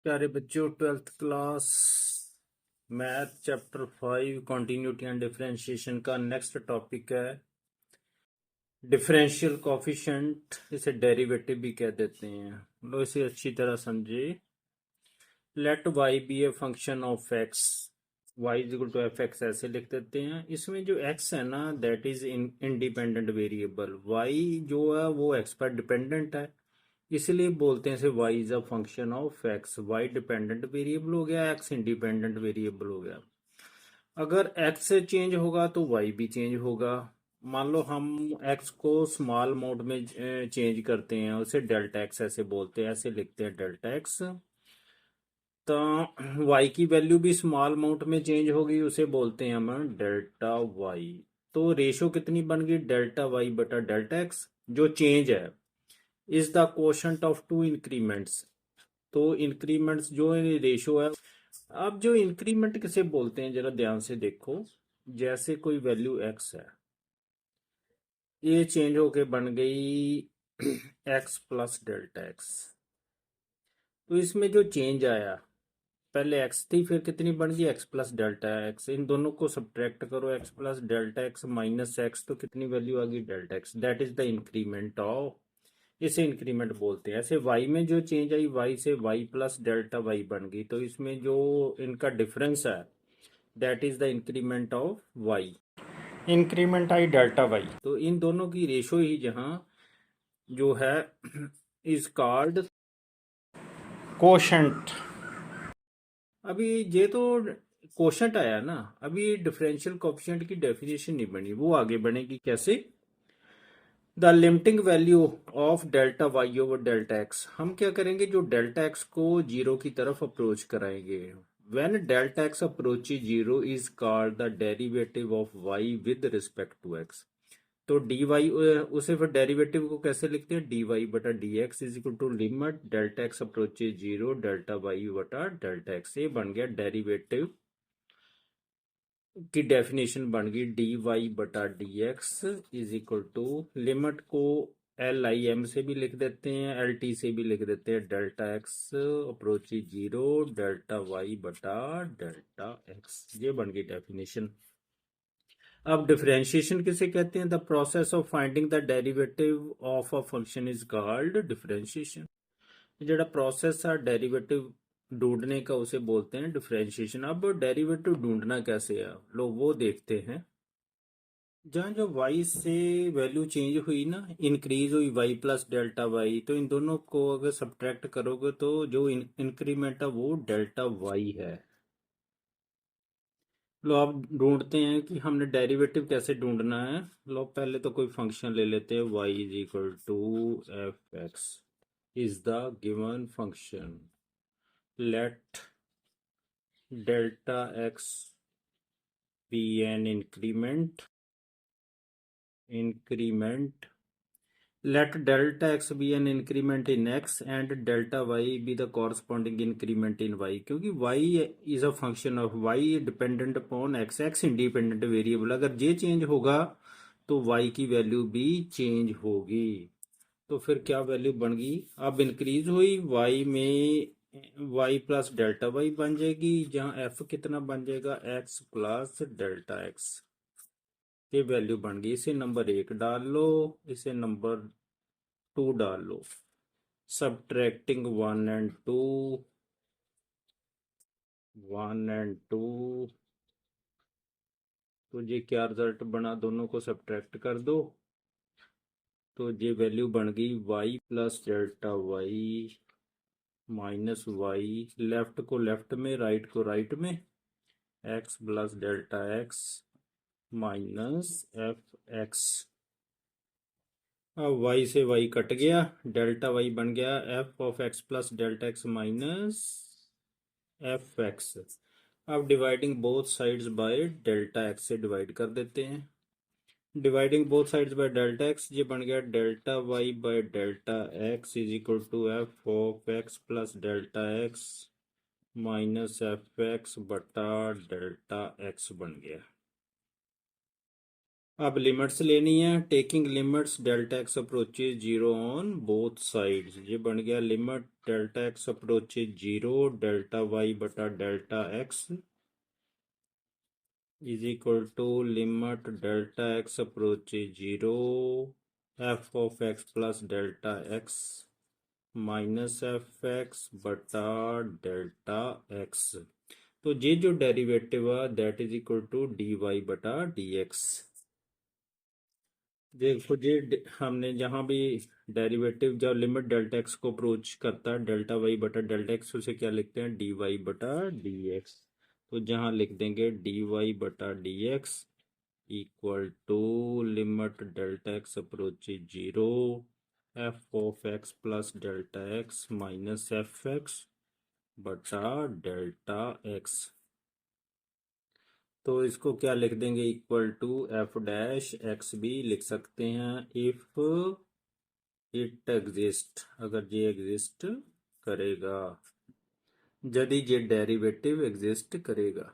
प्यारे बच्चों, 12th class math chapter 5 continuity and differentiation का नेक्स्ट टॉपिक है डिफरेंशियल कोफिशिएंट। इसे डेरिवेटिव भी कह देते हैं। लो इसे अच्छी तरह समझे। Let y be a function of x, y is equal to f x ऐसे लिख देते हैं। इसमें जो एक्स है ना, that is independent variable. Y जो है वो एक्स पर डिपेंडेंट है, इसलिए बोलते हैं इसे y is a function of x। y dependent variable हो गया, x इंडिपेंडेंट वेरिएबल हो गया। अगर x से चेंज होगा तो y भी चेंज होगा। मान लो हम x को स्मॉल मोड में चेंज करते हैं, उसे डेल्टा x ऐसे बोलते हैं, ऐसे लिखते हैं डेल्टा x। तो y की वैल्यू भी स्मॉल अमाउंट में चेंज होगी, उसे बोलते हैं हम डेल्टा y। तो रेशो कितनी बन गई, डेल्टा y बटा डेल्टा x। जो चेंज है is the quotient of two increments. तो इंक्रीमेंट्स जो रेशो है। अब जो इंक्रीमेंट किसे बोलते हैं जरा ध्यान से देखो। जैसे कोई वैल्यू x है, ये चेंज होके बन गई x प्लस डेल्टा x। तो इसमें जो चेंज आया, पहले x थी फिर कितनी बन गई x प्लस डेल्टा x। इन दोनों को सब्ट्रैक्ट करो, x plus delta x minus x, तो कितनी वैल्यू आ गई delta x। That is the increment of, इसे इंक्रीमेंट बोलते हैं। ऐसे y में जो चेंज आई, y से y प्लस डेल्टा y बन गई, तो इसमें जो इनका डिफरेंस है that is the increment of y। Increment I delta y, तो इन दोनों की रेशो ही जहां जो है इज कॉल्ड कोशंट। अभी ये तो कोशंट आया ना, अभी डिफरेंशियल कोफिशिएंट की डेफिनेशन नहीं बनी, वो आगे बनेगी। कैसे, the limiting value of delta y over delta x. हम क्या करेंगे, जो डेल्टा एक्स को जीरो की तरफ अप्रोच कराएंगे। When delta x approach zero is called the derivative of y with respect to x. तो डी वाई, उसे फिर डेरिवेटिव को कैसे लिखते हैं, डी वाई बटा d x is equal to limit delta x approach zero delta y बटा delta x. ये बन गया डेरिवेटिव की डेफिनेशन, बन गई डी वाई बटा d x is equal to limit को एल आई एम से भी लिख देते हैं, एल टी से भी लिख देते हैं, delta x approach zero delta y बटा डेल्टा एक्स। ये बन गई डेफिनेशन। अब डिफरेंशिएशन किसे कहते हैं, the process of finding the derivative of a function is called differentiation. ਜਿਹੜਾ प्रोसेस है डेरिवेटिव ढूंढने का, उसे बोलते हैं डिफरेंशिएशन। अब डेरिवेटिव ढूंढना कैसे है, लो वो देखते हैं। जहाँ जो y से वैल्यू चेंज हुई ना, इंक्रीज हुई y प्लस डेल्टा y, तो इन दोनों को अगर सब्ट्रैक्ट करोगे तो जो इंक्रीमेंट है वो डेल्टा y है। लो अब ढूंढते हैं कि हमने डेरिवेटिव कैसे ढूंढना है। लो पहले तो कोई फंक्शन ले लेते हैं, y is equal to f x is the given function. Let delta x be an increment let delta x be an increment in x and delta y be the corresponding increment in y। क्योंकि y is a function of y dependent upon x, x independent variable। अगर ये change होगा तो y की value भी change होगी। तो फिर क्या वैल्यू बन गई, अब इंक्रीज हुई y में y प्लस डेल्टा y बन जाएगी, जहाँ f कितना बन जाएगा x प्लस डेल्टा x। ये वैल्यू बन गई। इसे नंबर 1 डाल लो, इसे नंबर 2 डाल लो। सब्ट्रैक्टिंग 1 एंड 2, तो ये क्या रिजल्ट बना, दोनों को सब्ट्रैक्ट कर दो तो ये वैल्यू बन गई y plus delta y minus y, left को लेफ्ट में राइट को राइट में, x plus delta x minus f x. अब y से y कट गया, डेल्टा y बन गया f of x plus delta x minus f x. अब dividing both sides by delta x से डिवाइड कर देते हैं। Dividing both sides by delta x, ये बन गया delta y by delta x is equal to f of x plus delta x minus f x बटा delta x बन गया। अब लिमिट्स लेनी है। Taking limits delta x approaches zero on both sides, ये बन गया limit delta x approaches zero delta y बटा delta x is equal to limit delta x approaches zero f of x plus delta x minus f x बटा delta x. तो ये जो derivative है that is equal to d y बटा d x. देखो जी, हमने जहाँ भी डेरिवेटिव जब लिमिट डेल्टा एक्स को अप्रोच करता है डेल्टा वाई बटा डेल्टा एक्स, उसे क्या लिखते हैं डी वाई बटा डी एक्स। तो जहाँ लिख देंगे डी वाई बटा d x equal to limit delta x approach zero f of x plus delta x minus f x बटा डेल्टा एक्स। तो इसको क्या लिख देंगे equal to F dash x भी लिख सकते हैं इफ इट एग्जिस्ट, अगर ये एग्जिस्ट करेगा, यदि ये डेरिवेटिव एग्जिस्ट करेगा।